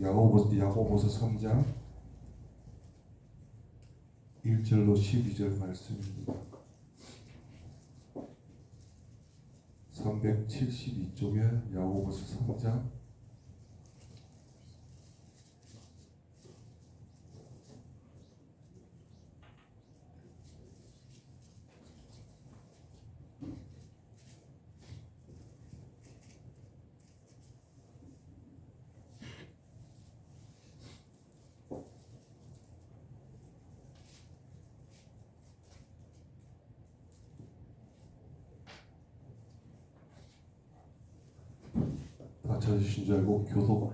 야고보서 3장 1절로 12절 말씀입니다. 372쪽에 야고보서 3장 다 찾으신 줄 알고 교독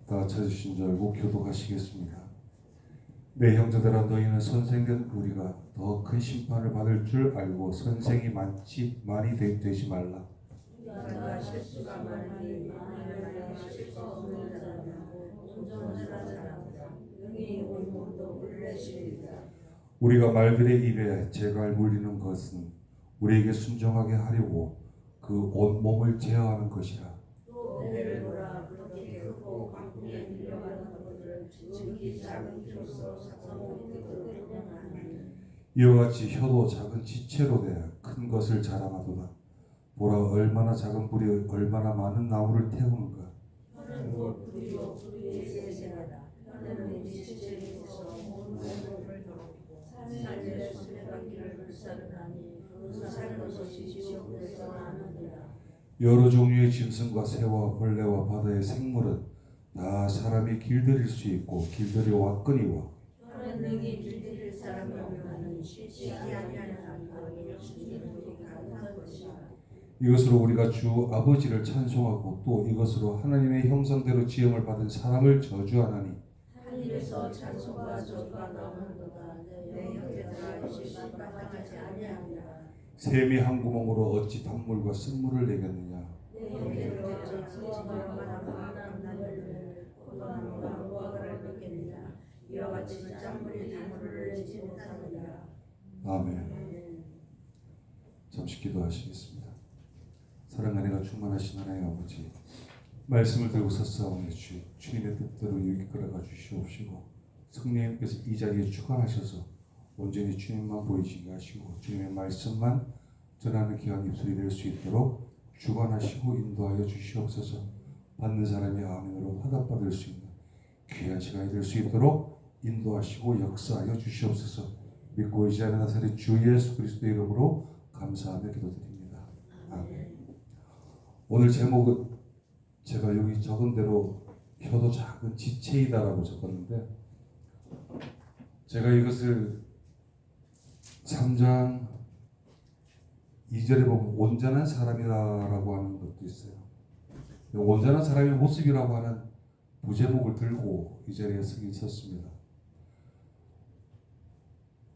다 찾으신 줄 알고 교독하시겠습니다. 내 형제들아 너희는 선생된 우리가 더 큰 심판을 받을 줄 알고 선생이 많이 되지 말라. 내가 실수가 많으니 만일 실수 없는 자라면 온전한 사람이다. 영이 온 몸도 불내시리라. 우리가 말들의 입에 재갈 물리는 것은 우리에게 순종하게 하려고 그 온 몸을 제어하는 것이라. 또 배를 보라. 그렇게 크고 광풍에 밀려가는 것들을 지극히 작은 혀로서 사성으로 끌어내나니 이와 같이 혀도 작은 지체로 돼 큰 것을 자랑하도다. 보라 얼마나 작은 불이 얼마나 많은 나무를 태우는가. 혀는 곧 불이요 불의 세세하다. 혀는 우리 지체에 있어 온 몸을 더럽고 삶의 수레바퀴를 불사르나니 그 사는 것이 지옥에서 나느니라. 여러 종류의 짐승과 새와 벌레와 바다의 생물은 다 사람이 길들일 수 있고 길들여왔거니와 혀는 능히 길들일 사람이 없나니 쉬지 아니하는 안으로 주님은 우리 가능한 것이라. 이것으로 우리가 주 아버지를 찬송하고 또 이것으로 하나님의 형상대로 지음을 받은 사람을 저주하나니 하늘에서 찬송과 저주가 나오는도다. 내 형제들아 실수마당하지 아니하니라. 샘이 한 구멍으로 어찌 단물과 쓴물을 내겠느냐. 내 형제들아 지지마가 나무나 나무를 포도나무가 무화과를 맺겠느냐. 이와 같이 짠물이 단물을 내지 못하느니라. 아멘. 잠시 기도하시겠습니다. 사랑 은혜가 충만하신 하나님 아버지, 말씀을 들고 섰사오니 주님의 뜻대로 이끌어가 주시옵시고 성령님께서 이 자리에 주관하셔서 온전히 주님만 보이시게 하시고 주님의 말씀만 전하는 귀한 입술이 될 수 있도록 주관하시고 인도하여 주시옵소서. 받는 사람이 아멘으로 화답받을 수 있는 귀한 시간이 될 수 있도록 인도하시고 역사하여 주시옵소서. 믿고 의지하는 나사렛 주 예수 그리스도의 이름으로 감사하며 기도드립니다. 아멘. 오늘 제목은 제가 여기 적은 대로 혀도 작은 지체이다라고 적었는데 제가 이것을 3장 2절에 보면 온전한 사람이라고 하는 것도 있어요. 온전한 사람의 모습이라고 하는 부제목을 들고 이 자리에 섰습니다.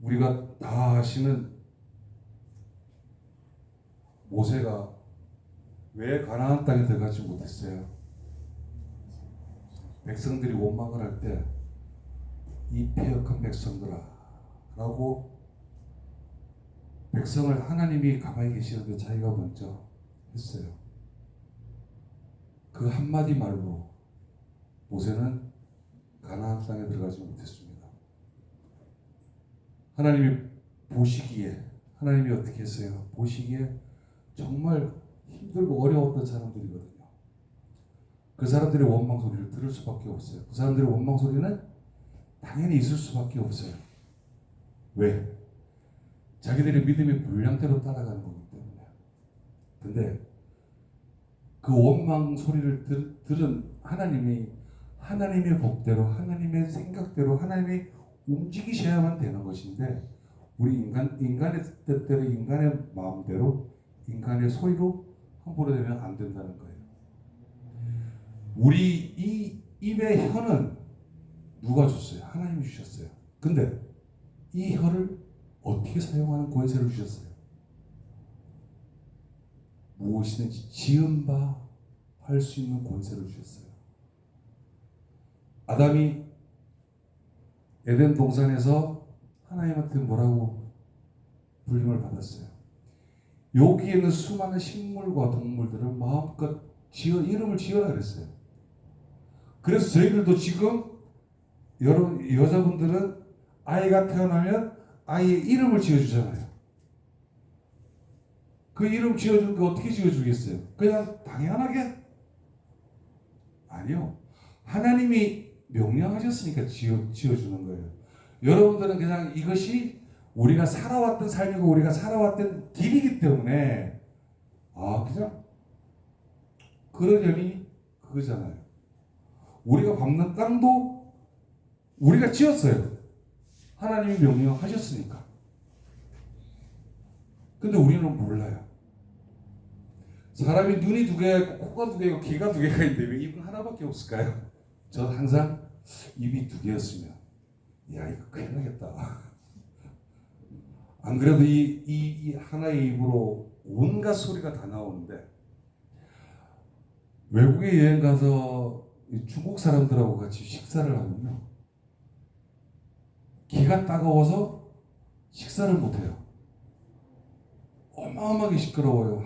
우리가 다 아시는 모세가 왜 가나안 땅에 들어가지 못했어요? 백성들이 원망을 할 때 이 패역한 백성들아 라고 백성을 하나님이 가만히 계시는데 자기가 먼저 했어요. 그 한마디 말로 모세는 가나안 땅에 들어가지 못했습니다. 하나님이 보시기에 하나님이 어떻게 했어요? 보시기에 정말 힘들고 어려웠던 사람들이거든요. 그 사람들의 원망 소리를 들을 수밖에 없어요. 그 사람들의 원망 소리는 당연히 있을 수밖에 없어요. 왜? 자기들의 믿음의 분량대로 따라가는 거기 때문에. 근데 그 원망 소리를 들은 하나님이 하나님의 법대로 하나님의 생각대로 하나님이 움직이셔야만 되는 것인데 우리 인간의 뜻대로 인간의 마음대로 인간의 소리로 함부로 되면 안 된다는 거예요. 우리 이 입의 혀는 누가 줬어요? 하나님이 주셨어요. 근데 이 혀를 어떻게 사용하는 권세를 주셨어요? 무엇이든지 지은 바 할 수 있는 권세를 주셨어요. 아담이 에덴 동산에서 하나님한테 뭐라고 불림을 받았어요. 여기에는 수많은 식물과 동물들을 마음껏 이름을 지어라 그랬어요. 그래서 저희들도 지금 여러분 여자분들은 아이가 태어나면 아이의 이름을 지어주잖아요. 그 이름 지어주는 거 어떻게 지어주겠어요? 그냥 당연하게? 아니요. 하나님이 명령하셨으니까 지어주는 거예요. 여러분들은 그냥 이것이 우리가 살아왔던 삶이고 우리가 살아왔던 길이기 때문에 그냥 그러려니 그거잖아요. 우리가 밟는 땅도 우리가 지었어요. 하나님이 명령하셨으니까. 근데 우리는 몰라요. 사람이 눈이 두 개, 코가 두 개고 귀가 두 개가 있는데 왜 입은 하나밖에 없을까요? 저는 항상 입이 두 개였으면 야 이거 큰일 나겠다. 안 그래도 이 하나의 입으로 온갖 소리가 다 나오는데 외국에 여행 가서 중국 사람들하고 같이 식사를 하면요. 기가 따가워서 식사를 못해요. 어마어마하게 시끄러워요.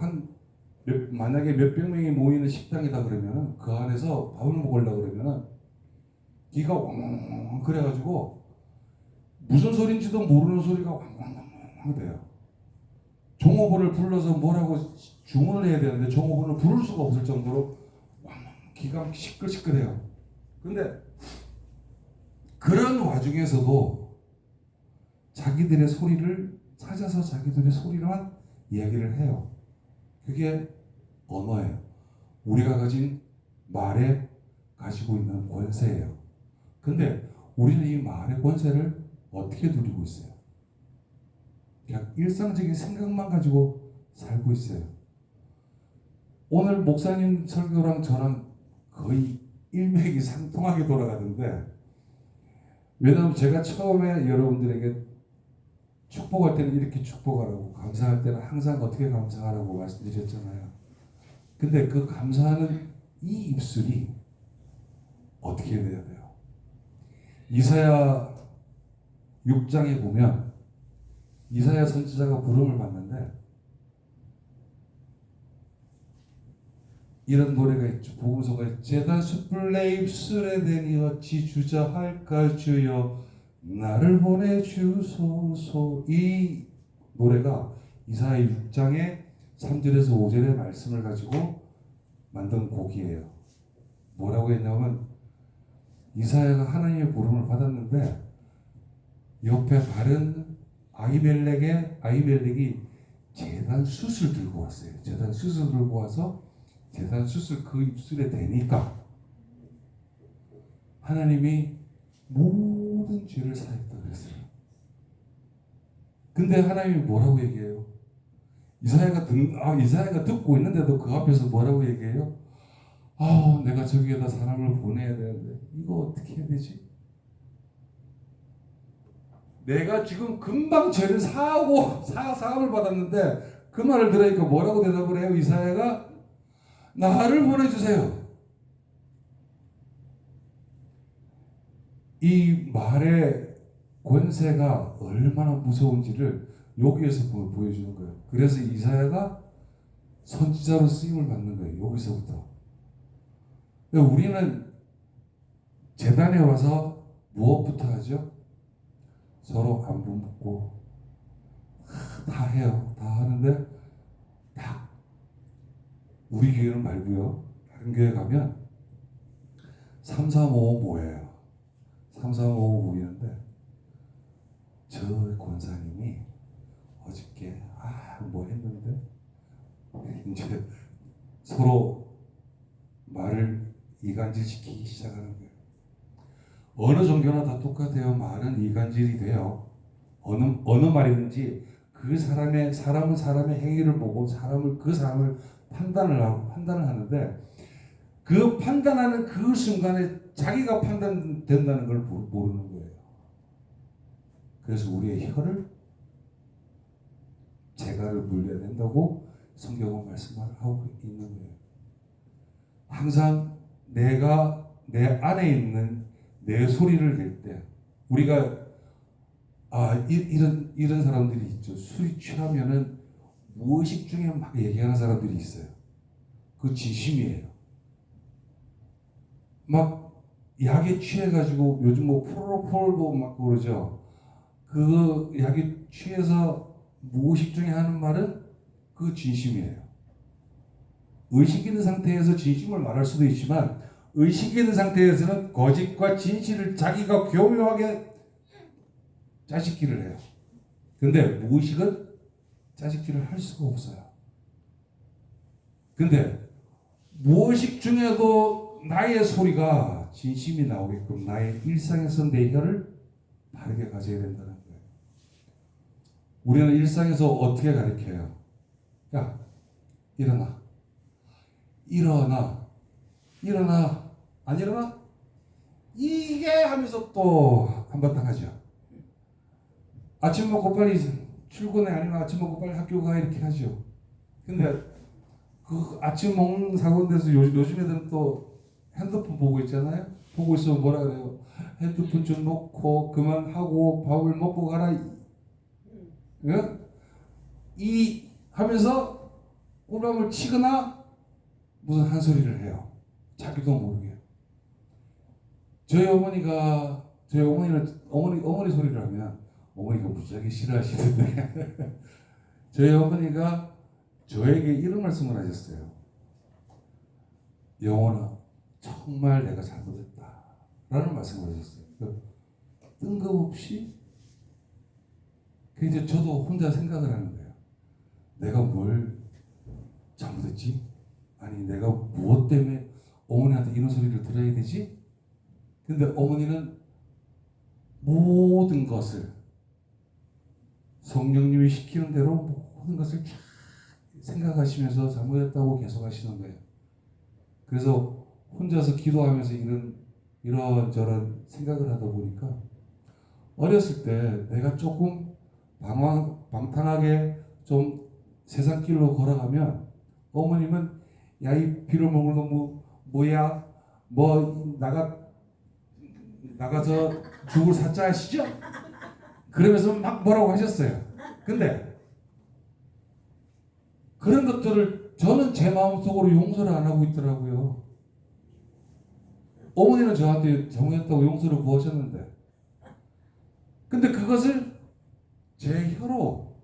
만약에 몇백 명이 모이는 식당이다 그러면 그 안에서 밥을 먹으려고 그러면 기가 엉엉엉 그래가지고 무슨 소리인지도 모르는 소리가 왕왕왕왕 돼요. 종업원을 불러서 뭐라고 주문을 해야 되는데 종업원을 부를 수가 없을 정도로 왕왕 기가 시끌시끌해요. 근데 그런 와중에서도 자기들의 소리를 찾아서 자기들의 소리로만 이야기를 해요. 그게 언어예요. 우리가 가진 말에 가지고 있는 권세예요. 근데 우리는 이 말의 권세를 어떻게 누리고 있어요? 그냥 일상적인 생각만 가지고 살고 있어요. 오늘 목사님 설교랑 저랑 거의 일맥상통하게 돌아가는데 왜냐하면 제가 처음에 여러분들에게 축복할 때는 이렇게 축복하라고 감사할 때는 항상 어떻게 감사하라고 말씀드렸잖아요. 근데 그 감사하는 이 입술이 어떻게 돼야 돼요? 이사야 6장에 보면 이사야 선지자가 부름을 받는데 이런 노래가 있죠. 복음서가 있죠. 제단 숯불 내 입술에 대니 어찌 주저할까 주여 나를 보내주소서. 이 노래가 이사야 6장의 3절에서 5절의 말씀을 가지고 만든 곡이에요. 뭐라고 했냐면 이사야가 하나님의 부름을 받았는데 옆에 다른 아히멜렉이 제단 숯을 들고 왔어요. 제단 숯을 들고 와서 제단 숯을 그 입술에 대니까 하나님이 모든 죄를 사했다 그랬어요. 근데 하나님이 뭐라고 얘기해요? 이사야가 듣고 있는데도 그 앞에서 뭐라고 얘기해요? 내가 저기에다 사람을 보내야 되는데 이거 어떻게 해야 되지? 내가 지금 금방 죄를 사하고 사함을 받았는데 그 말을 들으니까 뭐라고 대답을 해요? 이사야가 나를 보내주세요. 이 말의 권세가 얼마나 무서운지를 여기에서 보여주는 거예요. 그래서 이사야가 선지자로 쓰임을 받는 거예요. 여기서부터. 우리는 제단에 와서 무엇부터 하죠? 서로 안부 묻고 다 해요. 다 하는데 다 우리 교회는 말고요. 다른 교회 가면 3355 모여요. 3355 모이는데 저 권사님이 어저께 뭐 했는데 이제 서로 말을 이간질시키기 시작하는 거예요. 어느 종교나 다 똑같아요. 말은 이간질이 돼요. 어느 말이든지 사람은 사람의 행위를 보고 그 사람을 판단을 하는데 그 판단하는 그 순간에 자기가 판단된다는 걸 모르는 거예요. 그래서 우리의 혀를 재갈을 물려야 된다고 성경은 말씀하고 있는 거예요. 항상 내가 내 안에 있는 내 소리를 낼 때 우리가 이런 사람들이 있죠. 술이 취하면은 무의식 중에 막 얘기하는 사람들이 있어요. 그 진심이에요. 막 약에 취해가지고 요즘 뭐 프로폴도 막 그러죠. 그 약에 취해서 무의식 중에 하는 말은 그 진심이에요. 의식 있는 상태에서 진심을 말할 수도 있지만 의식 있는 상태에서는 거짓과 진실을 자기가 교묘하게 짜집기를 해요. 근데 무의식은 짜집기를 할 수가 없어요. 근데 무의식 중에도 나의 소리가 진심이 나오게끔 나의 일상에서 내 혀를 바르게 가져야 된다는 거예요. 우리는 일상에서 어떻게 가르쳐요? 야, 일어나. 일어나. 일어나. 안 일어나? 이게 하면서 또 한바탕 하죠. 아침 먹고 빨리 출근해, 아니면 아침 먹고 빨리 학교 가, 이렇게 하죠. 근데 그 아침 먹는 사고인데서 요즘 애들은 또 핸드폰 보고 있잖아요. 보고 있으면 뭐라 그래요? 핸드폰 좀 놓고 그만하고 밥을 먹고 가라. 예? 이 하면서 꿀밤을 치거나 무슨 한 소리를 해요. 자기도 모르게. 저희 어머니는 어머니 소리를 하면 어머니가 무지하게 싫어하시는데 저희 어머니가 저에게 이런 말씀을 하셨어요. 영원아, 정말 내가 잘못했다 라는 말씀을 하셨어요. 뜬금없이 이제 저도 혼자 생각을 하는 거예요. 내가 뭘 잘못했지? 아니 내가 무엇 때문에 어머니한테 이런 소리를 들어야 되지? 근데 어머니는 모든 것을 성령님이 시키는 대로 모든 것을 쫙 생각하시면서 잘못했다고 계속 하시는 거예요. 그래서 혼자서 기도하면서 이런저런 생각을 하다 보니까 어렸을 때 내가 조금 방탕하게 좀 세상 길로 걸어가면 어머님은 야, 이 빌어먹을 놈 뭐야? 뭐 나가서 죽을 사자 하시죠? 그러면서 막 뭐라고 하셨어요. 근데 그런 것들을 저는 제 마음속으로 용서를 안 하고 있더라고요. 어머니는 저한테 잘못했다고 용서를 구하셨는데 근데 그것을 제 혀로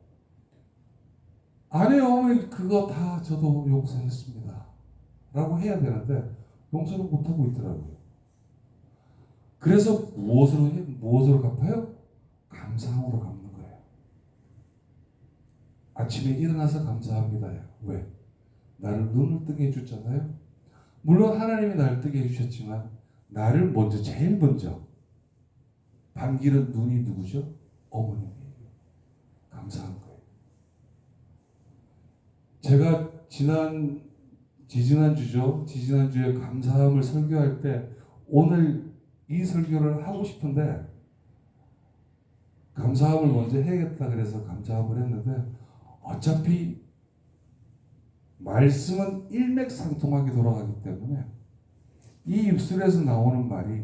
아니요 어머니 그거 다 저도 용서했습니다 라고 해야 되는데 용서를 못하고 있더라고요. 그래서 무엇으로 갚아요? 감사함으로 갚는 거예요. 아침에 일어나서 감사합니다요. 왜? 나를 눈을 뜨게 해주잖아요. 물론 하나님이 나를 뜨게 해주셨지만 나를 제일 먼저 반기는 눈이 누구죠? 어머님이에요. 감사한 거예요. 제가 지지난주에 감사함을 설교할 때 오늘 이 설교를 하고 싶은데 감사함을 먼저 해야겠다 그래서 감사함을 했는데 어차피 말씀은 일맥상통하게 돌아가기 때문에 이 입술에서 나오는 말이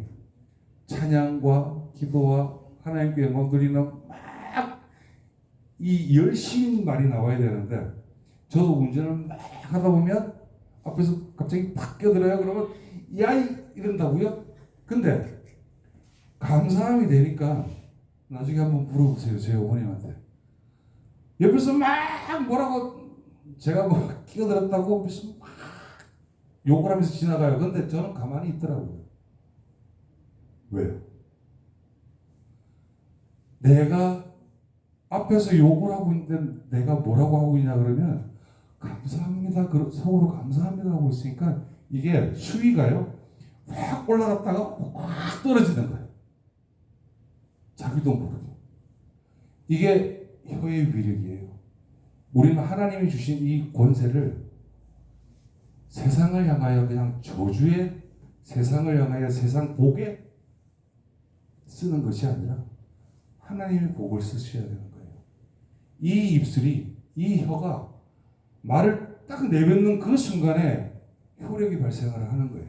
찬양과 기도와 하나님께 영광 돌리는 막 이 열심인 말이 나와야 되는데 저도 운전을 막 하다 보면 앞에서 갑자기 팍 껴들어요. 그러면 야이 이런다고요? 근데 감사함이 되니까 나중에 한번 물어보세요. 제 어머님한테. 옆에서 막 뭐라고 제가 뭐 끼어들었다고 무슨 막 욕을 하면서 지나가요. 근데 저는 가만히 있더라고요. 왜요? 내가 앞에서 욕을 하고 있는데 내가 뭐라고 하고 있냐 그러면 감사합니다. 속으로 감사합니다 하고 있으니까 이게 수위가요. 확 올라갔다가 확 떨어지는 거예요. 자기도 모르게. 이게 혀의 위력이에요. 우리는 하나님이 주신 이 권세를 세상을 향하여 그냥 저주의 세상을 향하여 세상 복에 쓰는 것이 아니라 하나님의 복을 쓰셔야 되는 거예요. 이 입술이, 이 혀가 말을 딱 내뱉는 그 순간에 효력이 발생을 하는 거예요.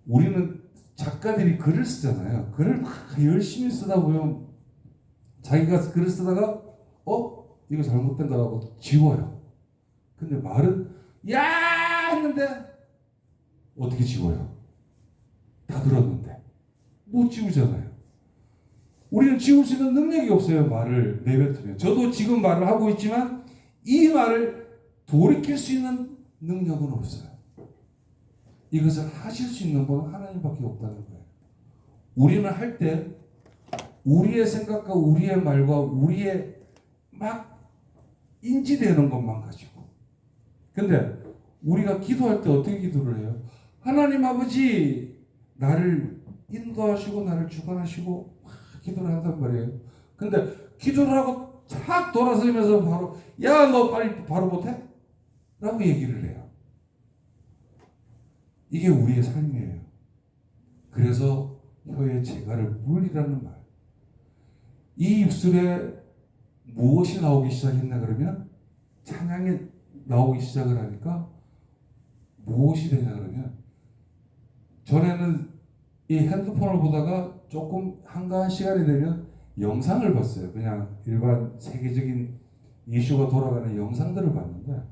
우리는 작가들이 글을 쓰잖아요. 글을 막 열심히 쓰다 보면 자기가 글을 쓰다가 이거 잘못된 거라고 지워요. 근데 말은 야 했는데 어떻게 지워요? 다 들었는데 못 지우잖아요. 우리는 지울 수 있는 능력이 없어요. 말을 내뱉으면. 저도 지금 말을 하고 있지만 이 말을 돌이킬 수 있는 능력은 없어요. 이것을 하실 수 있는 분은 하나님밖에 없다는 거예요. 우리는 할 때 우리의 생각과 우리의 말과 우리의 막 인지되는 것만 가지고. 근데 우리가 기도할 때 어떻게 기도를 해요? 하나님 아버지 나를 인도하시고 나를 주관하시고 막 기도를 한단 말이에요. 근데 기도를 하고 착 돌아서면서 바로 야 너 빨리 바로 못해? 라고 얘기를 해요. 이게 우리의 삶이에요. 그래서 혀에 재갈을 물리라는 말. 이 입술에 무엇이 나오기 시작했나 그러면 찬양이 나오기 시작을 하니까 무엇이 되냐 그러면 전에는 이 핸드폰을 보다가 조금 한가한 시간이 되면 영상을 봤어요. 그냥 일반 세계적인 이슈가 돌아가는 영상들을 봤는데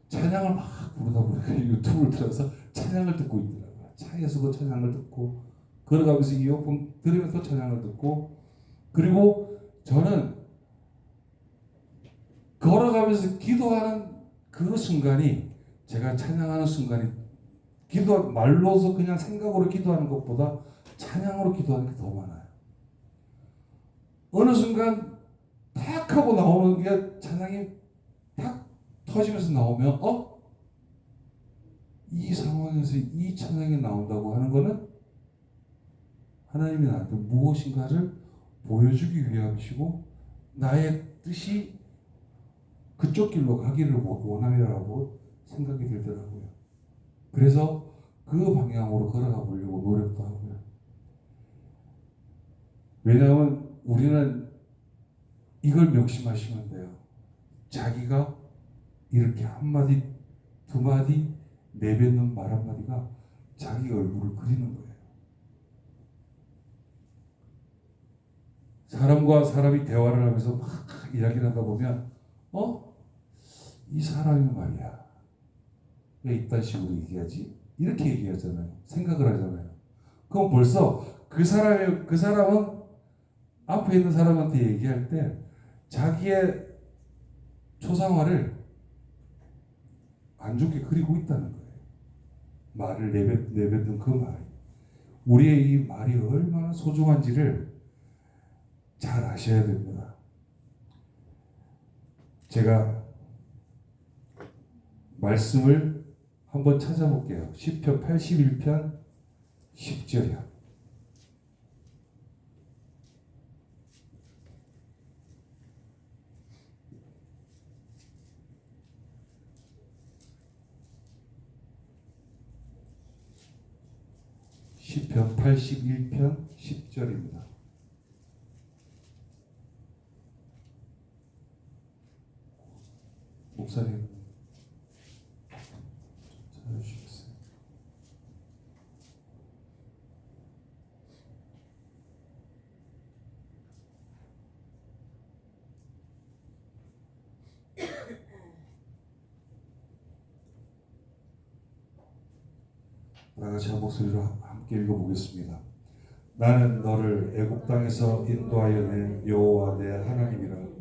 찬양을 막 부르다 보니까 유튜브를 틀어서 찬양을 듣고 있더라고요. 차에서도 찬양을 듣고 걸어가면서 이어폰 들으면서 찬양을 듣고 그리고 저는 걸어가면서 기도하는 그 순간이 제가 찬양하는 순간이 기도 말로서 그냥 생각으로 기도하는 것보다 찬양으로 기도하는 게 더 많아요. 어느 순간 탁 하고 나오는 게 찬양이 탁 터지면서 나오면 이 상황에서 이 찬양이 나온다고 하는 거는 하나님이 나한테 무엇인가를 보여주기 위함이시고 나의 뜻이 그쪽 길로 가기를 원함이라고 생각이 들더라고요. 그래서 그 방향으로 걸어가 보려고 노력도 하고요. 왜냐하면 우리는 이걸 명심하시면 돼요. 자기가 이렇게 한마디, 두마디 내뱉는 말 한마디가 자기 얼굴을 그리는 거예요. 사람과 사람이 대화를 하면서 막 이야기를 하다 보면 이 사람이 말이야 왜 이딴 식으로 얘기하지? 이렇게 얘기하잖아요. 생각을 하잖아요. 그럼 벌써 그 사람은 앞에 있는 사람한테 얘기할 때 자기의 초상화를 안 좋게 그리고 있다는 거예요. 말을 내뱉는 그 말이. 우리의 이 말이 얼마나 소중한지를 잘 아셔야 됩니다. 제가 말씀을 한번 찾아볼게요. 시편 81편 10절이요. 시편 81편 10절입니다. 목사님 찾아주시겠어요? 다같이 한 목소리로 함께 읽어보겠습니다. 나는 너를 애굽 땅에서 인도하여 낸 여호와 내 하나님이라.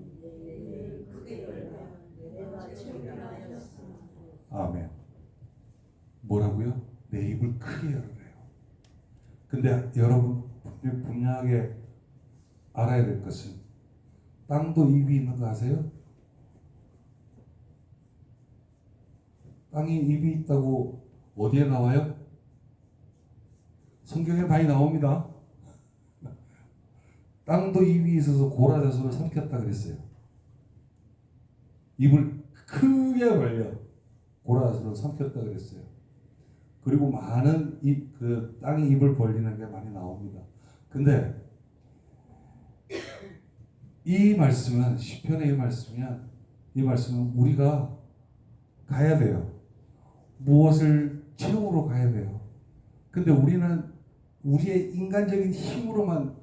아멘. 뭐라고요? 내 입을 크게 열어래요. 근데 여러분 분명하게 알아야 될 것은 땅도 입이 있는 거 아세요? 땅이 입이 있다고 어디에 나와요? 성경에 많이 나옵니다. 땅도 입이 있어서 고라자손을 삼켰다 그랬어요. 입을 크게 벌려 고라자손을 삼켰다 그랬어요. 그리고 많은 그 땅의 입을 벌리는 게 많이 나옵니다. 근데 이 말씀은 시편의 이 말씀은 우리가 가야 돼요. 무엇을 채우러 가야 돼요. 근데 우리는 우리의 인간적인 힘으로만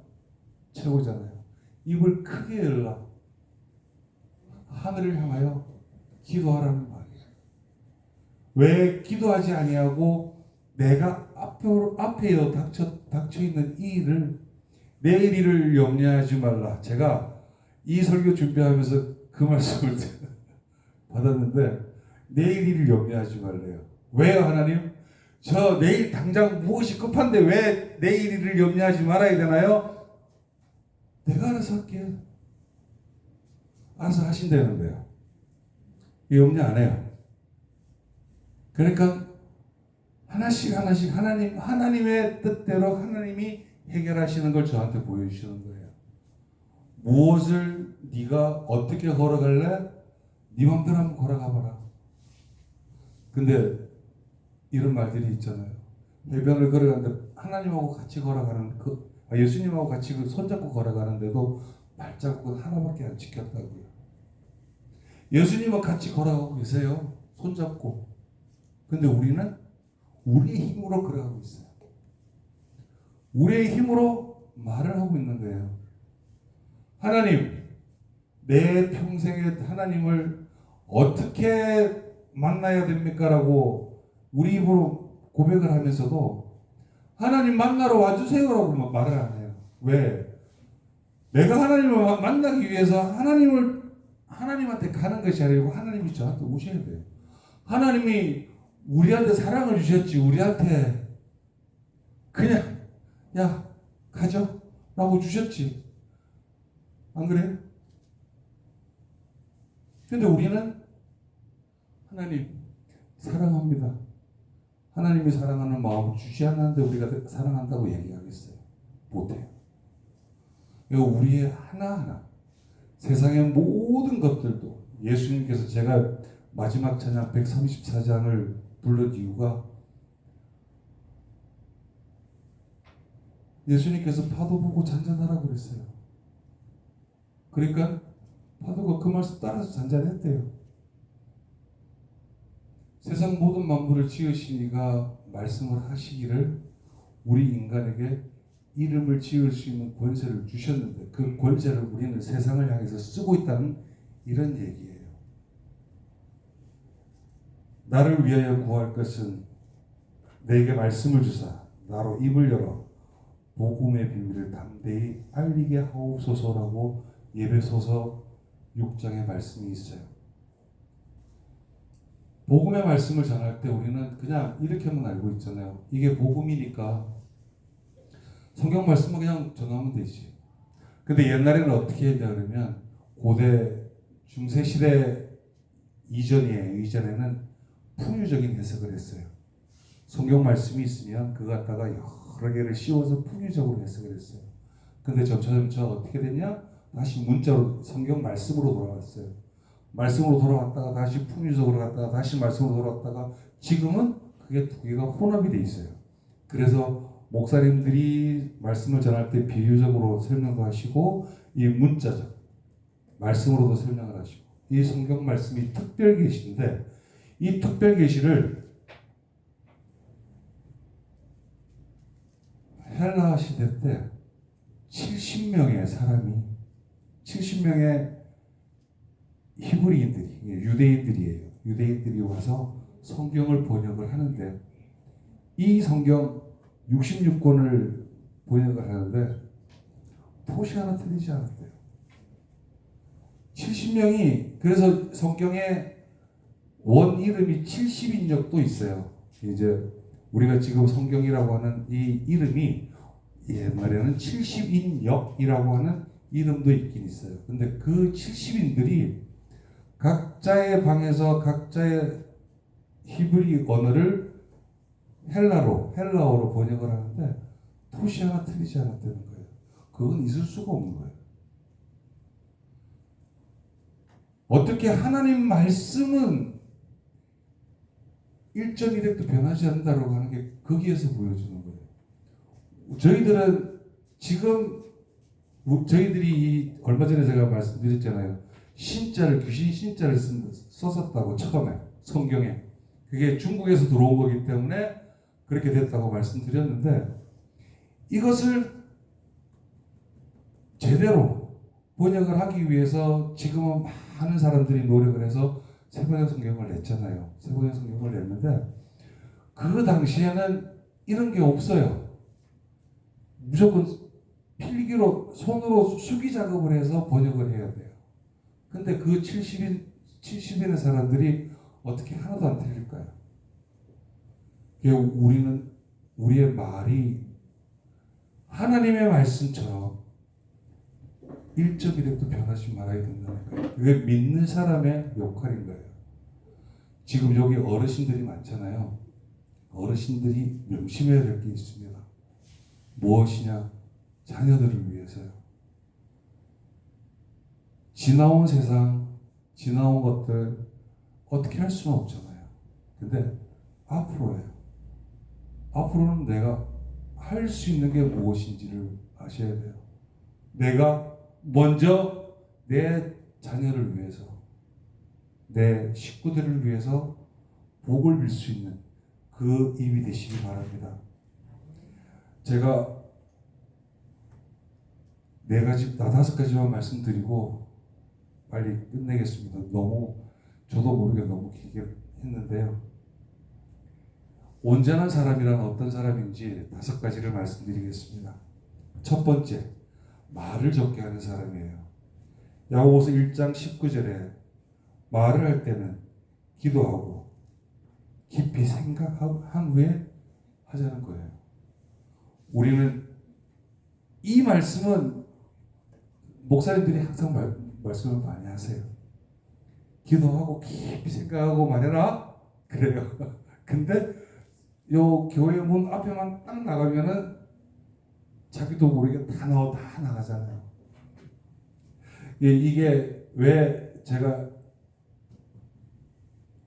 채우잖아요. 입을 크게 열라 하늘을 향하여 기도하라는 말이에요. 왜 기도하지 아니하고 내가 앞에 닥쳐 있는 이 일을, 내일 일을 염려하지 말라. 제가 이 설교 준비하면서 그 말씀을 받았는데 내일 일을 염려하지 말래요. 왜요, 하나님? 저 내일 당장 무엇이 급한데 왜 내일 일을 염려하지 말아야 되나요? 내가 알아서 할게요. 알아서 하신다는데요. 염려 안 해요. 그러니까 하나씩 하나님의 뜻대로 하나님이 해결하시는 걸 저한테 보여주시는 거예요. 무엇을 네가 어떻게 걸어갈래? 네 맘대로 한번 걸어가봐라. 근데 이런 말들이 있잖아요. 해변을 걸어가는데 하나님하고 같이 걸어가는 예수님하고 같이 손잡고 걸어가는데도 발자국은 하나밖에 안 지켰다고요. 예수님과 같이 걸어가고 계세요. 손잡고. 근데 우리는 우리의 힘으로 걸어가고 있어요. 우리의 힘으로 말을 하고 있는 거예요. 하나님, 내 평생에 하나님을 어떻게 만나야 됩니까? 라고 우리 입으로 고백을 하면서도 하나님 만나러 와주세요 라고 말을 안 해요. 왜? 내가 하나님을 만나기 위해서 하나님한테 가는 것이 아니고 하나님이 저한테 오셔야 돼요. 하나님이 우리한테 사랑을 주셨지, 우리한테 그냥 야 가죠 라고 주셨지. 안 그래요? 근데 우리는 하나님 사랑합니다. 하나님이 사랑하는 마음을 주지 않았는데 우리가 사랑한다고 얘기하겠어요? 못해요. 우리의 하나하나, 세상의 모든 것들도 예수님께서, 제가 마지막 찬양 134장을 부른 이유가 예수님께서 파도 보고 잔잔하라고 그랬어요. 그러니까 파도가 그 말씀 따라서 잔잔했대요. 세상 모든 만물을 지으신 이가 말씀을 하시기를 우리 인간에게 이름을 지을 수 있는 권세를 주셨는데 그 권세를 우리는 세상을 향해서 쓰고 있다는 이런 얘기예요. 나를 위하여 구할 것은 내게 말씀을 주사 나로 입을 열어 복음의 비밀을 담대히 알리게 하옵소서라고 예배소서 6장의 말씀이 있어요. 복음의 말씀을 전할 때 우리는 그냥 이렇게만 알고 있잖아요. 이게 복음이니까 성경 말씀은 그냥 전하면 되지. 근데 옛날에는 어떻게 했냐 그러면 고대 중세시대 이전에는 풍유적인 해석을 했어요. 성경 말씀이 있으면 그거 갖다가 여러 개를 씌워서 풍유적으로 해석을 했어요. 근데 점차 어떻게 됐냐? 다시 문자로 성경 말씀으로 돌아왔어요. 말씀으로 돌아왔다가 다시 풍유적으로 갔다가 다시 말씀으로 돌아왔다가 지금은 그게 두 개가 혼합이 돼 있어요. 그래서 목사님들이 말씀을 전할 때 비유적으로 설명도 하시고 이 문자적 말씀으로도 설명을 하시고 이 성경 말씀이 특별 계시인데 이 특별 계시를 헬라 시대 때 70명의 사람이 70명의 히브리인들이 유대인들이 와서 성경을 번역을 하는데 이 성경 66권을 번역을 하는데 토시 하나 틀리지 않았대요. 70명이 그래서 성경에 원 이름이 70인역도 있어요. 이제 우리가 지금 성경이라고 하는 이 이름이 옛날에는 70인역이라고 하는 이름도 있긴 있어요. 근데 그 70인들이 각자의 방에서 각자의 히브리 언어를 헬라어로 번역을 하는데 토시 하나 틀리지 않았다는 거예요. 그건 있을 수가 없는 거예요. 어떻게 하나님 말씀은 1.1획도 변하지 않는다고 하는 게 거기에서 보여주는 거예요. 저희들은 지금 저희들이 얼마 전에 제가 말씀드렸잖아요. 귀신 신자를 썼었다고 처음에 성경에. 그게 중국에서 들어온 거기 때문에 그렇게 됐다고 말씀드렸는데 이것을 제대로 번역을 하기 위해서 지금은 많은 사람들이 노력을 해서 세번역 성경을 냈잖아요. 세번역 성경을 냈는데 그 당시에는 이런 게 없어요. 무조건 필기로 손으로 수기 작업을 해서 번역을 해야 돼요. 근데 그 70인의 사람들이 어떻게 하나도 안 틀릴까요? 우리는 우리의 말이 하나님의 말씀처럼 1.1획도 변하지 말아야 된다는 거예요. 그게 믿는 사람의 역할인 거예요. 지금 여기 어르신들이 많잖아요. 어르신들이 명심해야 될 게 있습니다. 무엇이냐? 자녀들을 위해서요. 지나온 세상, 지나온 것들 어떻게 할 수는 없잖아요. 근데 앞으로예요. 앞으로는 내가 할 수 있는 게 무엇인지를 아셔야 돼요. 내가 먼저 내 자녀를 위해서, 내 식구들을 위해서 복을 빌 수 있는 그 입이 되시기 바랍니다. 제가 5가지만 말씀드리고 빨리 끝내겠습니다. 저도 모르게 너무 길게 했는데요. 온전한 사람이란 어떤 사람인지 5가지를 말씀드리겠습니다. 첫 번째, 말을 적게 하는 사람이에요. 야고보서 1장 19절에 말을 할 때는 기도하고 깊이 생각한 후에 하자는 거예요. 우리는 이 말씀은 목사님들이 항상 말씀을 많이 하세요. 기도하고 깊이 생각하고 말해라 그래요. 근데 요 교회 문 앞에만 딱 나가면은 자기도 모르게 다 나가잖아요. 이게 왜 제가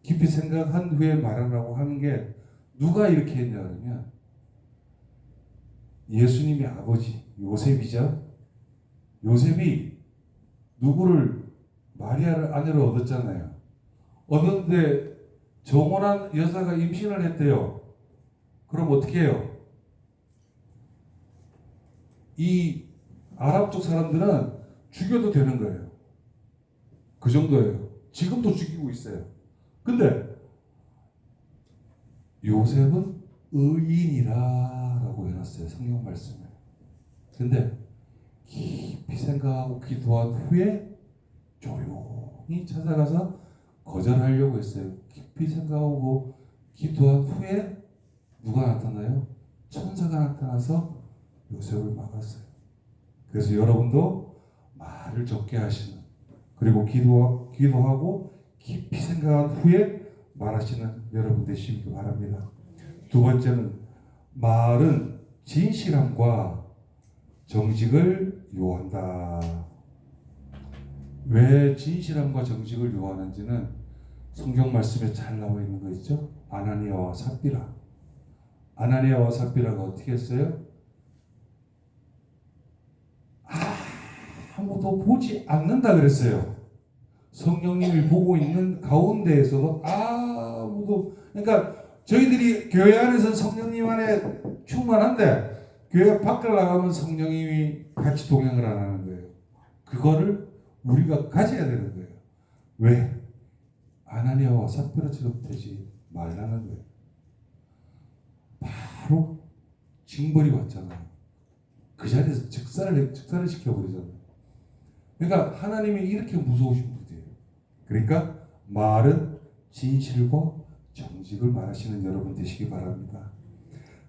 깊이 생각한 후에 말하라고 하는 게 누가 이렇게 했냐 그러면 예수님의 아버지 요셉이죠. 요셉이 누구를 마리아를 아내로 얻었잖아요. 얻었는데 정혼한 여자가 임신을 했대요. 그럼 어떻게 해요? 이 아랍 쪽 사람들은 죽여도 되는 거예요. 그 정도예요. 지금도 죽이고 있어요. 근데 요셉은 의인이라라고 해놨어요. 성경 말씀에. 근데 깊이 생각하고 기도한 후에 조용히 찾아가서 거절하려고 했어요. 깊이 생각하고 기도한 후에 누가 나타나요? 천사가 나타나서 요셉을 막았어요. 그래서 여러분도 말을 적게 하시는, 그리고 기도하고 깊이 생각한 후에 말하시는 여러분 되시기 바랍니다. 두 번째는 말은 진실함과 정직을 요한다. 왜 진실함과 정직을 요하는지는 성경 말씀에 잘 나와 있는 거 있죠? 아나니아와 삽비라. 아나니아와 삽비라가 어떻게 했어요? 아무도 보지 않는다 그랬어요. 성령님이 보고 있는 가운데에서도 아무도, 그러니까 저희들이 교회 안에서 성령님 안에 충만한데 교회 밖을 나가면 성령님이 같이 동행을 안 하는 거예요. 그거를 우리가 가져야 되는 거예요. 왜? 아나니아와 삽비라처럼 되지 말라는 거예요. 바로 징벌이 왔잖아요. 그 자리에서 즉사를 시켜버리잖아요. 그러니까 하나님이 이렇게 무서우신 분이에요. 그러니까 말은 진실과 정직을 말하시는 여러분 되시기 바랍니다.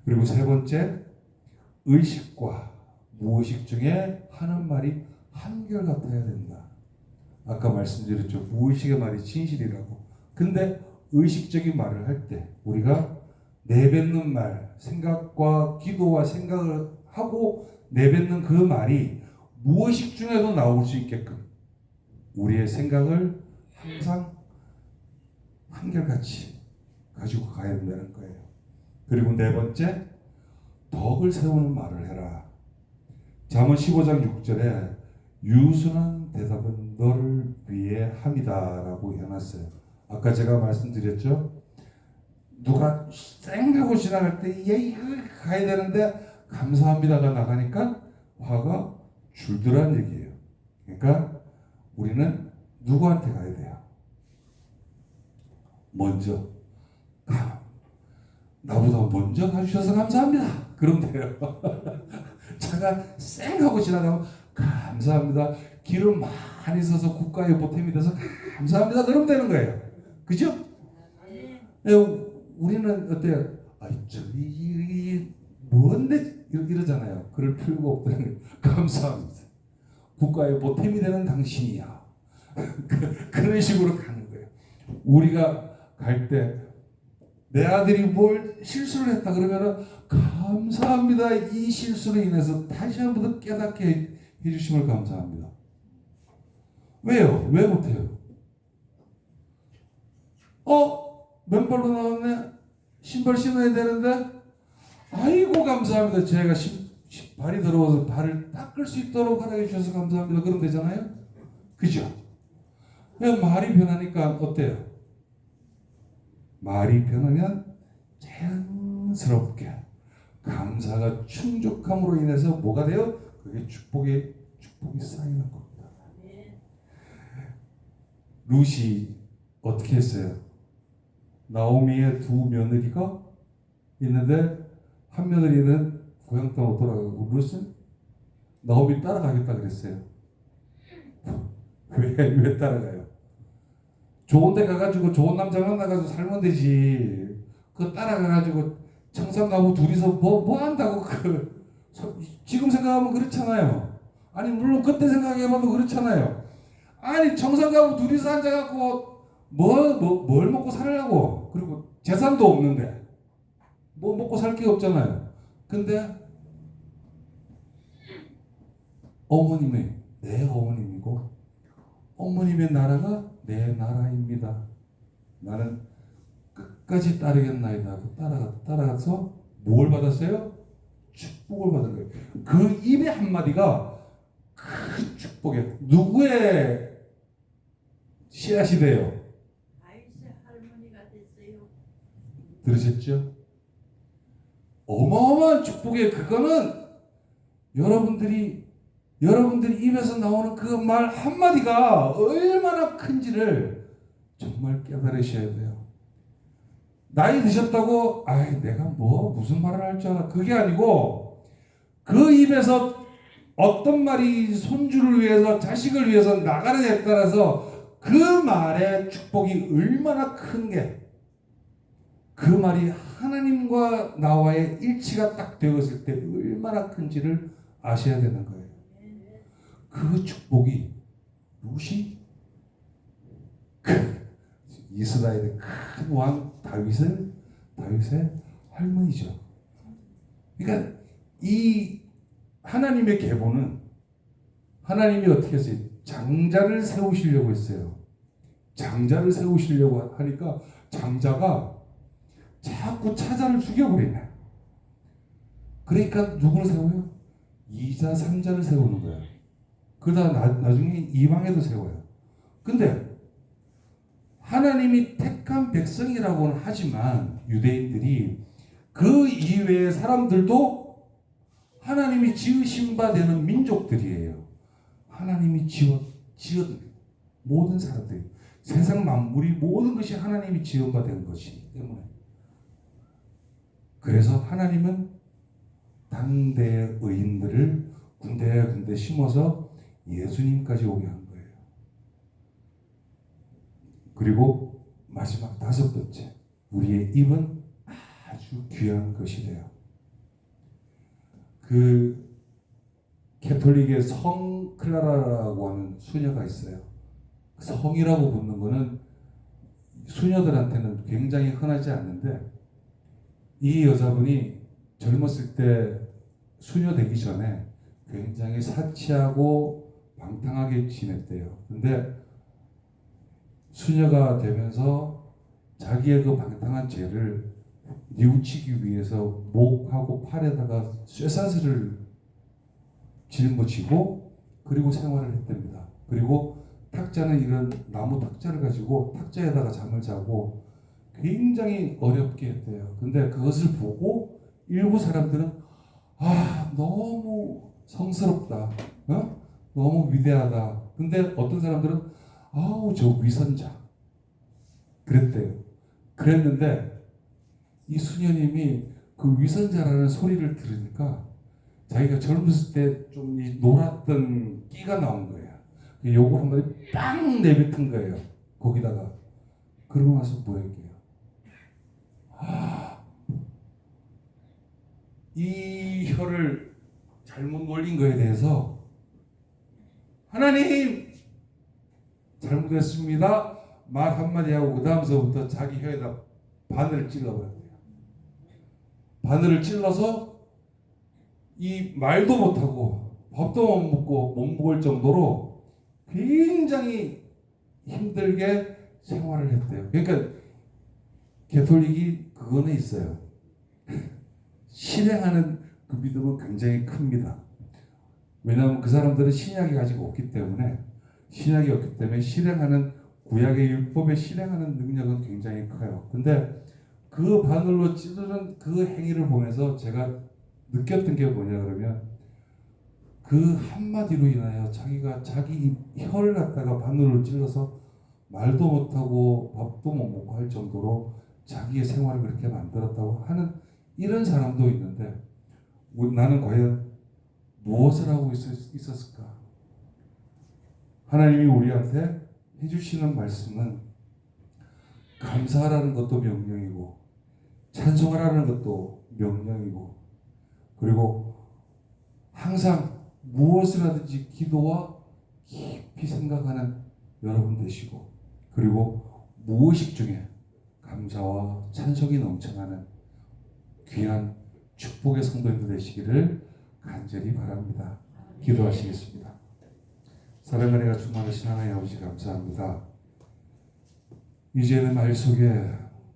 그리고 세 번째, 의식과 무의식 중에 하는 말이 한결같아야 된다. 아까 말씀드렸죠. 무의식의 말이 진실이라고. 근데 의식적인 말을 할 때 우리가 내뱉는 말, 생각과 기도와 생각을 하고 내뱉는 그 말이 무의식 중에도 나올 수 있게끔 우리의 생각을 항상 한결같이 가지고 가야 된다는 거예요. 그리고 네 번째, 덕을 세우는 말을 해라. 잠언 15장 6절에 유순한 대답은 너를 위해 함이다라고 해놨어요. 아까 제가 말씀드렸죠. 누가 쌩 하고 지나갈 때 이거 가야 되는데 감사합니다가 나가니까 화가 줄더라는 얘기예요. 그러니까 우리는 누구한테 가야 돼요? 먼저 나보다 먼저 가주셔서 감사합니다. 그러면 돼요. 차가 쌩 하고 지나가면 감사합니다. 길을 많이 써서 국가의 보탬이 돼서 감사합니다. 그러면 되는 거예요. 그죠? 네, 우리는 어때요? 저기 뭔데 이러잖아요. 그럴 필요가 없다는 감사합니다. 국가의 보탬이 되는 당신이야. 그런 식으로 가는 거예요. 우리가 갈 때 내 아들이 뭘 실수를 했다 그러면은 감사합니다. 이 실수로 인해서 다시 한 번 더 깨닫게 해주심을 감사합니다. 왜요? 왜 못해요? 맨발로 나왔네. 신발 신어야 되는데 아이고 감사합니다. 제가 발이 더러워서 발을 닦을 수 있도록 허락해 주셔서 감사합니다. 그러면 되잖아요. 그죠? 말이 변하니까 어때요? 말이 변하면 자연스럽게 감사가 충족함으로 인해서 뭐가 돼요? 그게 축복이 쌓이는 겁니다. 룻이 어떻게 했어요? 나오미의 두 며느리가 있는데 한 며느리는 고향 땅으로 돌아가고 룻은 나오미 따라가겠다 그랬어요. 왜 따라가요? 좋은 데 가가지고 좋은 남자 만나가지고 살면 되지. 그거 따라가가지고 청산가부 둘이서 뭐 한다고 지금 생각하면 그렇잖아요. 아니 물론 그때 생각해봐도 그렇잖아요. 아니 청산가부 둘이서 앉아갖고 뭘 먹고 살려고. 그리고 재산도 없는데 뭐 먹고 살 게 없잖아요. 근데 내 어머님이고 어머님의 나라가 내 나라입니다. 나는 끝까지 따르겠나이다. 따라가서 뭘 받았어요? 축복을 받은 거예요. 그 입의 한마디가 큰 축복이에요. 누구의 씨앗이 돼요? 다윗의 할머니가 됐어요. 들으셨죠? 어마어마한 축복이에요. 그거는 여러분들이 입에서 나오는 그 말 한마디가 얼마나 큰지를 정말 깨달으셔야 돼요. 나이 드셨다고 내가 무슨 말을 할 줄 알아. 그게 아니고 그 입에서 어떤 말이 손주를 위해서 자식을 위해서 나가느냐에 따라서 그 말의 축복이 얼마나 큰 게 그 말이 하나님과 나와의 일치가 딱 되었을 때 얼마나 큰지를 아셔야 되는 거예요. 그 축복이 룻이 이스라엘의 큰 왕 다윗의 할머니죠. 그러니까 이 하나님의 계보는 하나님이 어떻게 했어요? 장자를 세우시려고 했어요. 장자를 세우시려고 하니까 장자가 자꾸 차자를 죽여버리네. 그러니까 누구를 세워요? 2자, 3자를 세우는 거예요. 그러다 나중에 이방에도 세워요. 근데 하나님이 택한 백성이라고는 하지만 유대인들이 그 이외의 사람들도 하나님이 지으신 바 되는 민족들이에요. 하나님이 지은 모든 사람들, 세상 만물이 모든 것이 하나님이 지은 바 되는 것이기 때문에 그래서 하나님은 당대의 의인들을 군데군데 심어서 예수님까지 오게 한 거예요. 그리고 마지막 5번째, 우리의 입은 아주 귀한 것이래요. 그 캐톨릭의 성 클라라라고 하는 수녀가 있어요. 성이라고 붙는 거는 수녀들한테는 굉장히 흔하지 않는데 이 여자분이 젊었을 때 수녀 되기 전에 굉장히 사치하고 방탕하게 지냈대요. 근데 수녀가 되면서 자기의 그 방탕한 죄를 뉘우치기 위해서 목하고 팔에다가 쇠사슬을 짊어지고 그리고 생활을 했답니다. 그리고 탁자는 이런 나무 탁자를 가지고 탁자에다가 잠을 자고 굉장히 어렵게 했대요. 근데 그것을 보고 일부 사람들은 너무 성스럽다, 너무 위대하다. 근데 어떤 사람들은 아우 저 위선자 그랬대요. 그랬는데 이 수녀님이 그 위선자라는 소리를 들으니까 자기가 젊었을 때 좀 놀았던 끼가 나온 거예요. 요거 한마디 빵 내뱉은 거예요. 거기다가. 그러고 나서 뭐 했게요? 이 혀를 잘못 놀린 거에 대해서 하나님 잘못했습니다. 말 한마디 하고 그 다음서부터 자기 혀에다 바늘을 찔러버렸대요. 바늘을 찔러서 이 말도 못하고 밥도 못 먹고 못 먹을 정도로 굉장히 힘들게 생활을 했대요. 그러니까 개톨릭이 그거는 있어요. 실행하는 그 믿음은 굉장히 큽니다. 왜냐하면 그 사람들은 신약이 아직 없기 때문에 실행하는 구약의 율법에 실행하는 능력은 굉장히 커요. 근데 그 바늘로 찌르는 그 행위를 보면서 제가 느꼈던 게 뭐냐 그러면 그 한마디로 인하여 자기가 자기 혀를 갖다가 바늘로 찔러서 말도 못하고 밥도 못 먹고 할 정도로 자기의 생활을 그렇게 만들었다고 하는 이런 사람도 있는데 나는 과연 무엇을 하고 있었을까? 하나님이 우리한테 해주시는 말씀은 감사하라는 것도 명령이고 찬송하라는 것도 명령이고 그리고 항상 무엇을 하든지 기도와 깊이 생각하는 여러분 되시고 그리고 무의식 중에 감사와 찬송이 넘쳐나는 귀한 축복의 성도님들 되시기를 간절히 바랍니다. 기도하시겠습니다. 사랑과 은혜가 충만하신 하나님 아버지 감사합니다. 이제는 말 속에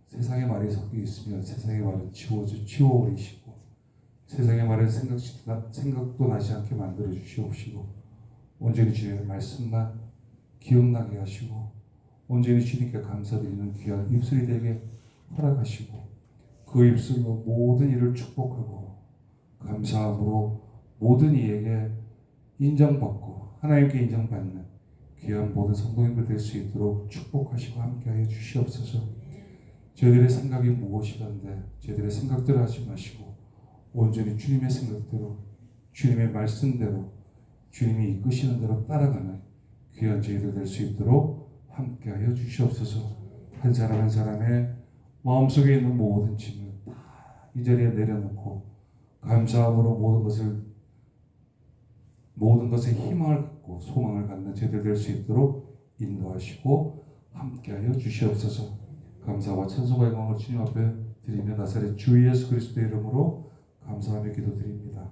세상의 말이 섞여 있으면 세상의 말은 치워버리시고 세상의 말은 생각도 나지 않게 만들어 주시옵시고 온전히 주의 말씀만 기억나게 하시고 온전히 주님께 감사드리는 귀한 입술이 되게 허락하시고 그 입술로 모든 일을 축복하고 감사함으로 모든 이에게 인정받고 하나님께 인정받는 귀한 모든 성도님들 될 수 있도록 축복하시고 함께하여 주시옵소서. 저희들의 생각이 무엇이던데 저희들의 생각대로 하지 마시고 온전히 주님의 생각대로 주님의 말씀대로 주님이 이끄시는 대로 따라가는 귀한 저희들 될 수 있도록 함께하여 주시옵소서. 한 사람 한 사람의 마음속에 있는 모든 짐을 다 이 자리에 내려놓고 감사함으로 모든 것에 희망을 갖고 소망을 갖는 저희들 될 수 있도록 인도하시고 함께하여 주시옵소서. 감사와 찬송과 영광을 주님 앞에 드리며 나사렛 주 예수 그리스도의 이름으로 감사하며 기도드립니다.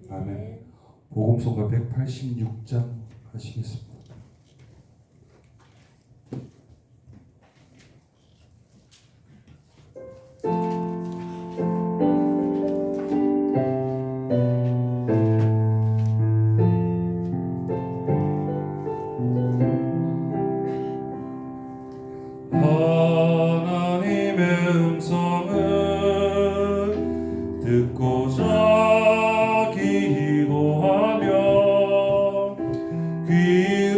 아멘. 복음성가 186장 하시겠습니다. 하나님의 음성을 듣고자 기도하며 귀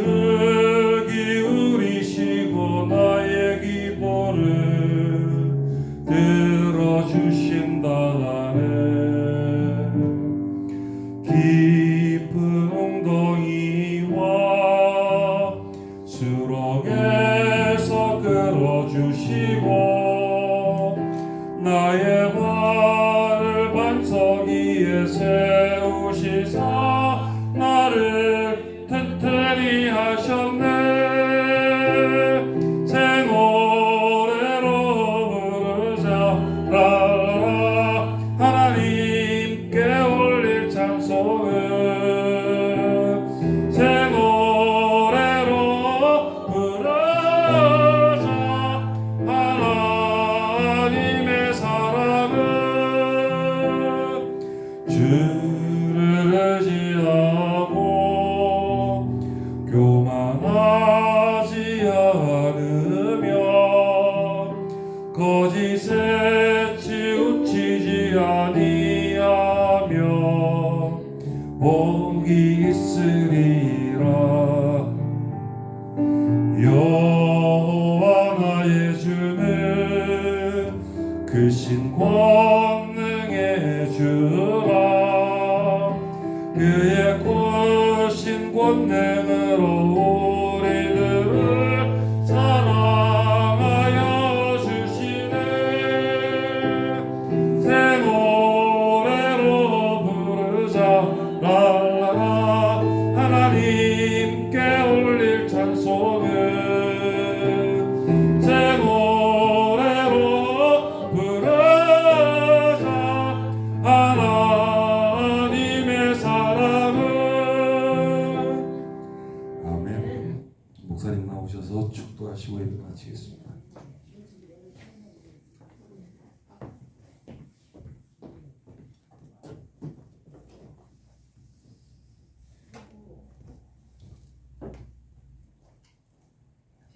복이 있으리라. 여호와 나의 주는 크신 권능의 주라. 그의 크신 권능으로 우리들을 사랑하여 주시네. 새 노래로 부르자 랄라라. 하나님께 올릴 찬송은 새 노래로 부르자. 하나님의 사랑은. 아멘. 목사님 나오셔서 축도하시고 예배 마치겠습니다.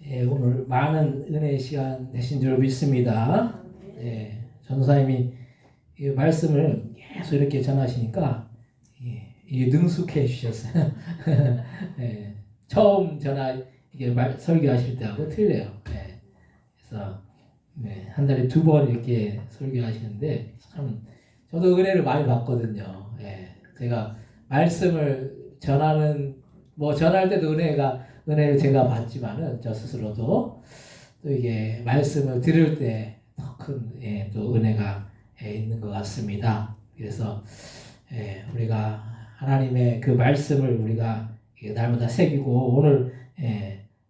예, 오늘 많은 은혜의 시간 되신 줄 믿습니다. 예, 전도사님이 이 말씀을 계속 이렇게 전하시니까 이게 능숙해 주셨어요. 예, 처음 이게 설교하실 때하고 틀려요. 예, 그래서 한 달에 2번 이렇게 설교하시는데 참 저도 은혜를 많이 받거든요. 예, 제가 말씀을 전할 때도 은혜를 제가 받지만은 저 스스로도 또 이게 말씀을 들을 때 더 큰 또 은혜가 있는 것 같습니다. 그래서 우리가 하나님의 그 말씀을 우리가 날마다 새기고 오늘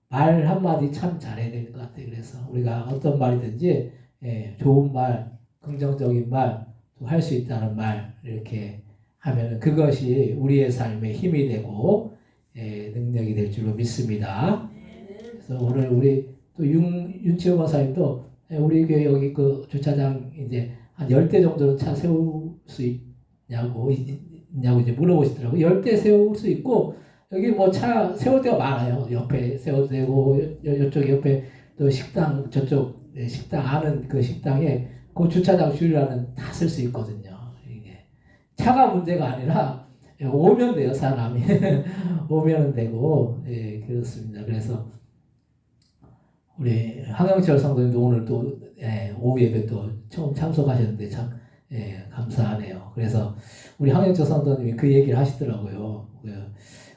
말 한마디 참 잘해야 될 것 같아요. 그래서 우리가 어떤 말이든지 좋은 말, 긍정적인 말, 또 할 수 있다는 말 이렇게 하면은 그것이 우리의 삶에 힘이 되고 능력이 될 줄로 믿습니다. 그래서 오늘 우리 또 윤치호 권사님도 우리 교회 여기 그 주차장 이제 한 10대 정도는 차 세울 수 있냐고 이제 물어보시더라고요. 10대 세울 수 있고 여기 뭐 차 세울 데가 많아요. 옆에 세워도 되고 이쪽 옆에 또 식당 저쪽 식당 아는 그 식당에 그 주차장 줄이라는 다 쓸 수 있거든요. 이게 차가 문제가 아니라 오면 돼요, 사람이. 오면은 되고, 그렇습니다. 그래서, 우리 황영철 성도님도 오늘 또, 오후 예배 또 처음 참석하셨는데 참, 감사하네요. 그래서, 우리 황영철 성도님이 그 얘기를 하시더라고요.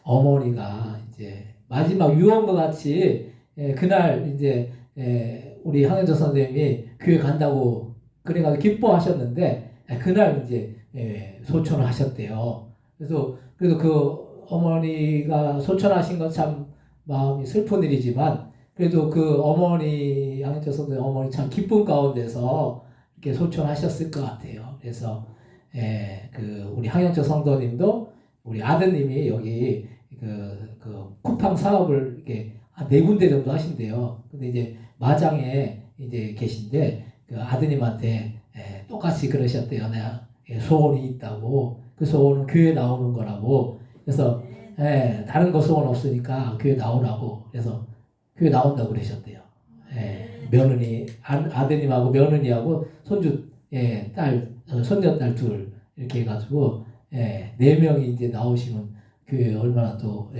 어머니가 이제 마지막 유언과 같이, 그날 이제, 우리 황영철 성도님이 교회 간다고 그래가지고 기뻐하셨는데, 그날 이제, 소천을 하셨대요. 그래도 그 어머니가 소천하신 건 참 마음이 슬픈 일이지만 그래도 그 어머니 양현철 선생님 어머니 참 기쁨 가운데서 이렇게 소천하셨을 것 같아요. 그래서 그 우리 황영철 성도님도 우리 아드님이 여기 그 쿠팡 사업을 이렇게 한 4군데 정도 하신대요. 근데 이제 마장에 이제 계신데 그 아드님한테 똑같이 그러셨대요. 내가 소원이 있다고. 그 소원은 교회 나오는 거라고. 그래서 다른 거 소원 없으니까 교회 나오라고. 그래서 교회 나온다고 그러셨대요. 며느리 아드님하고 며느리하고 손주 손녀딸 둘 이렇게 해가지고 4명이 이제 나오시면 교회 얼마나 또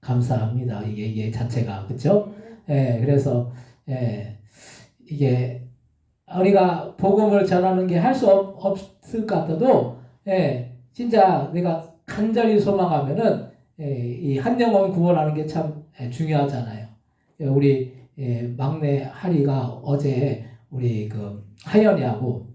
감사합니다. 이게 자체가 그렇죠? 그래서 이게 우리가 복음을 전하는 게 할 수 없을 것 같아도 진짜 내가 간절히 소망하면은 이 한 영혼 구원하는 게 참 중요하잖아요. 우리 막내 하리가 어제 우리 그 하연이하고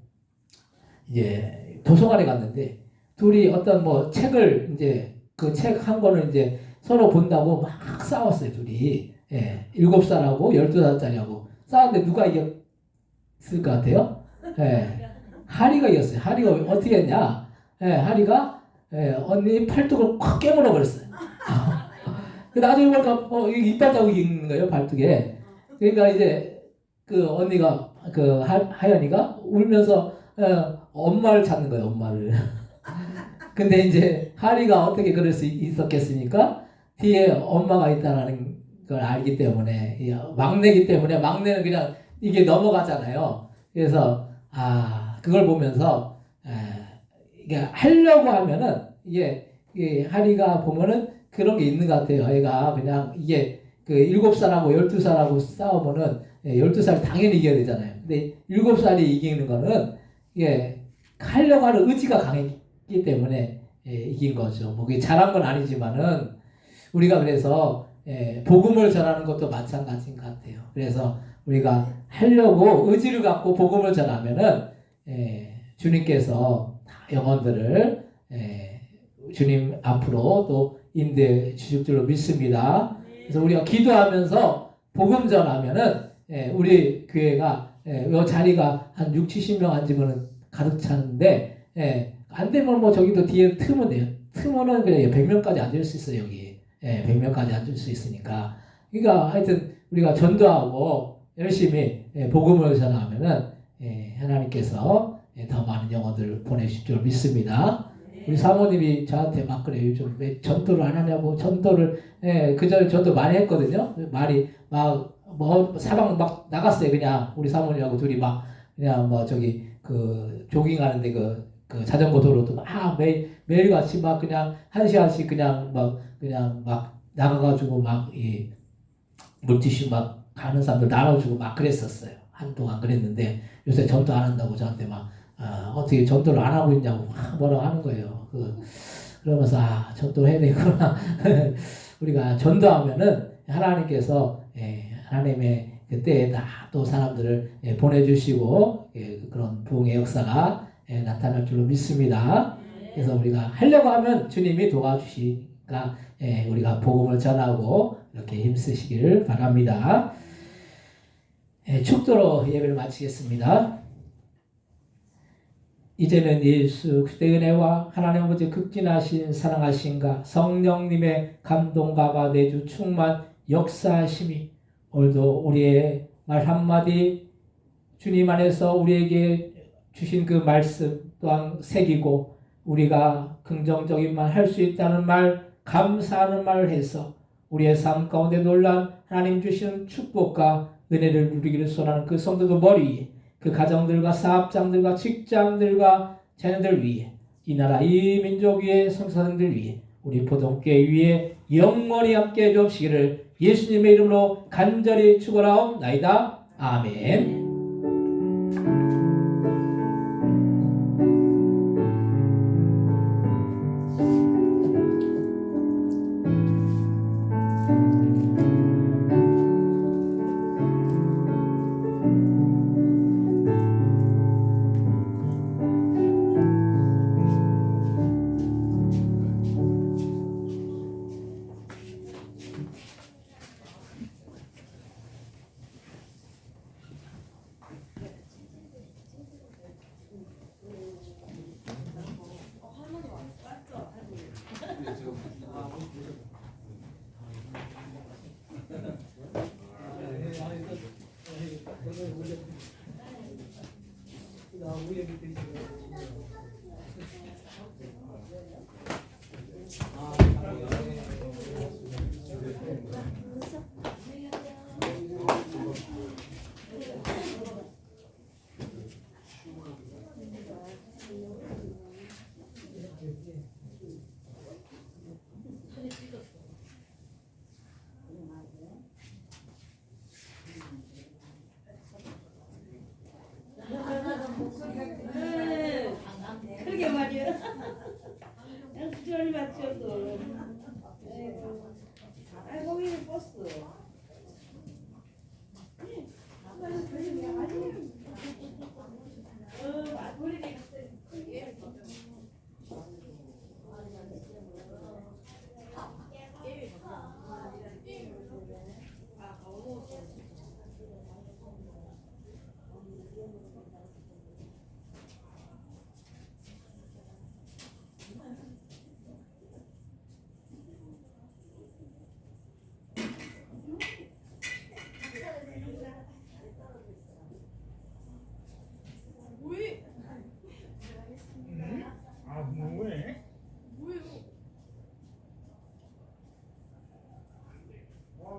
이제 도서관에 갔는데 둘이 어떤 뭐 책을 이제 그 책 한 권을 이제 서로 본다고 막 싸웠어요. 둘이 7살하고 12살짜리하고 싸웠는데 누가 이겼을 것 같아요? 하리가 이겼어요. 하리가 어떻게 했냐? 하리가 언니 팔뚝을 콱 깨물어 버렸어요. 나중에 보니까 이빨 자국이 있는 거예요, 발뚝에. 그러니까 이제 그 언니가 그 하연이가 울면서 엄마를 찾는 거예요, 엄마를. 근데 이제 하리가 어떻게 그럴 수 있었겠습니까? 뒤에 엄마가 있다는 걸 알기 때문에 막내기 때문에 막내는 그냥 이게 넘어가잖아요. 그래서 그걸 보면서 이게 하려고 하면은 이게 하리가 보면은 그런 게 있는 것 같아요. 애가 그냥 이게 그 7살하고 12살하고 싸우면은 12살 당연히 이겨야 되잖아요. 근데 7살이 이기는 거는 이게 하려고 하는 의지가 강했기 때문에 이긴 거죠. 뭐 그게 잘한 건 아니지만은 우리가 그래서 복음을 전하는 것도 마찬가지인 것 같아요. 그래서 우리가 하려고 의지를 갖고 복음을 전하면은 주님께서 영혼들을 주님 앞으로 또 인도해 주실 줄로 믿습니다. 그래서 우리가 기도하면서 복음 전하면은 우리 교회가 이 자리가 한 6, 70명 앉으면 가득 차는데 안 되면 뭐 저기도 뒤에 트면 돼요. 트면은 그냥 100명까지 앉을 수 있어요. 여기 100명까지 앉을 수 있으니까. 그러니까 하여튼 우리가 전도하고 열심히 복음을 전하면은 하나님께서 더 많은 영혼들을 보내실 줄 믿습니다. 우리 사모님이 저한테 막 그래요. 요즘 왜 전도를 안 하냐고. 전도를 그전에 전도 많이 했거든요. 말이 막 뭐 사방 막 나갔어요. 그냥 우리 사모님하고 둘이 막 그냥 뭐 저기 그 조깅하는데 그 자전거 도로도 막 매일 같이 막 그냥 1시간씩 그냥 막 나가가지고 막 이 물티슈 막 가는 사람들 나눠주고 막 그랬었어요. 한동안 그랬는데 요새 전도 안 한다고 저한테 막 어떻게 전도를 안 하고 있냐고 막 뭐라고 하는 거예요. 그러면서 전도를 해야 되구나. 우리가 전도하면은 하나님께서 하나님의 그때에 다 또 사람들을 보내주시고 그런 부흥의 역사가 나타날 줄로 믿습니다. 그래서 우리가 하려고 하면 주님이 도와주시니까 우리가 복음을 전하고 이렇게 힘쓰시기를 바랍니다. 축도로 예배를 마치겠습니다. 이제는 예수 그리스도의 은혜와 하나님 아버지 극진하신 사랑하신가 성령님의 감동가가 내주 충만 역사하심이 오늘도 우리의 말 한마디 주님 안에서 우리에게 주신 그 말씀 또한 새기고 우리가 긍정적인 말 할 수 있다는 말 감사하는 말을 해서 우리의 삶 가운데 놀란 하나님 주시는 축복과 은혜를 누리기를 소원하는 그 성도들 머리 그 가정들과 사업장들과 직장들과 자녀들 위해 이 나라 이 민족 위에 성사님들 위해 우리 보동교회 위에 영원히 함께 해주시기를 예수님의 이름으로 간절히 축원하옵나이다. 아멘. 그러게 말이야. 수전이 맞춰도. 아이고 거기는 버스. 뭐해?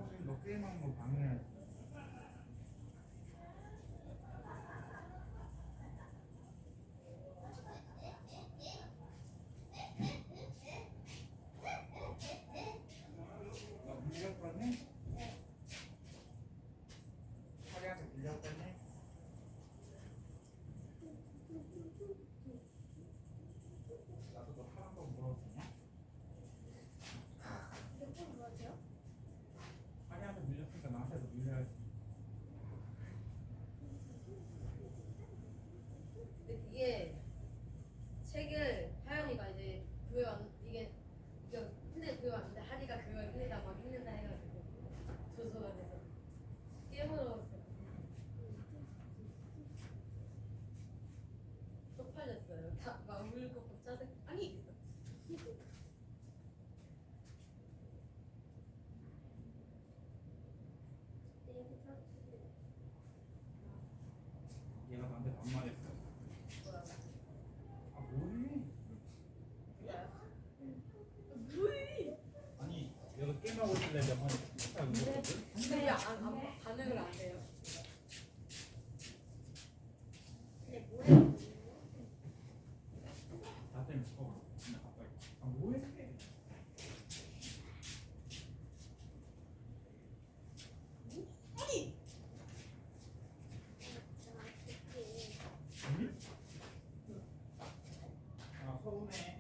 지금 너 게임하는 거 방해. 게임하고 있길래 내가 그거거든. 근데 왜 반응을 안 해요? 나한테 무서워. 근데 갑자기 뭐해? 아 서운해.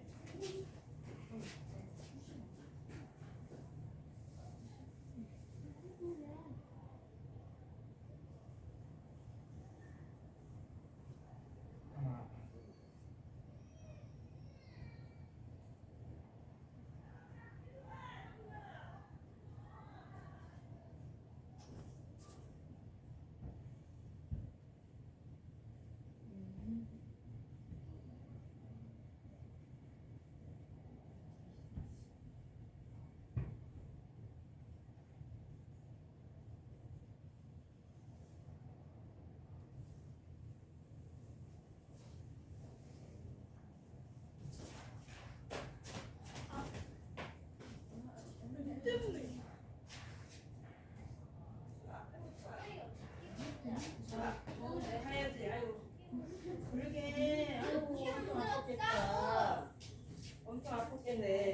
하나. 해야지. 아이고. 그러게. 아이고 엄청 아팠겠다. 엄청 아팠겠네.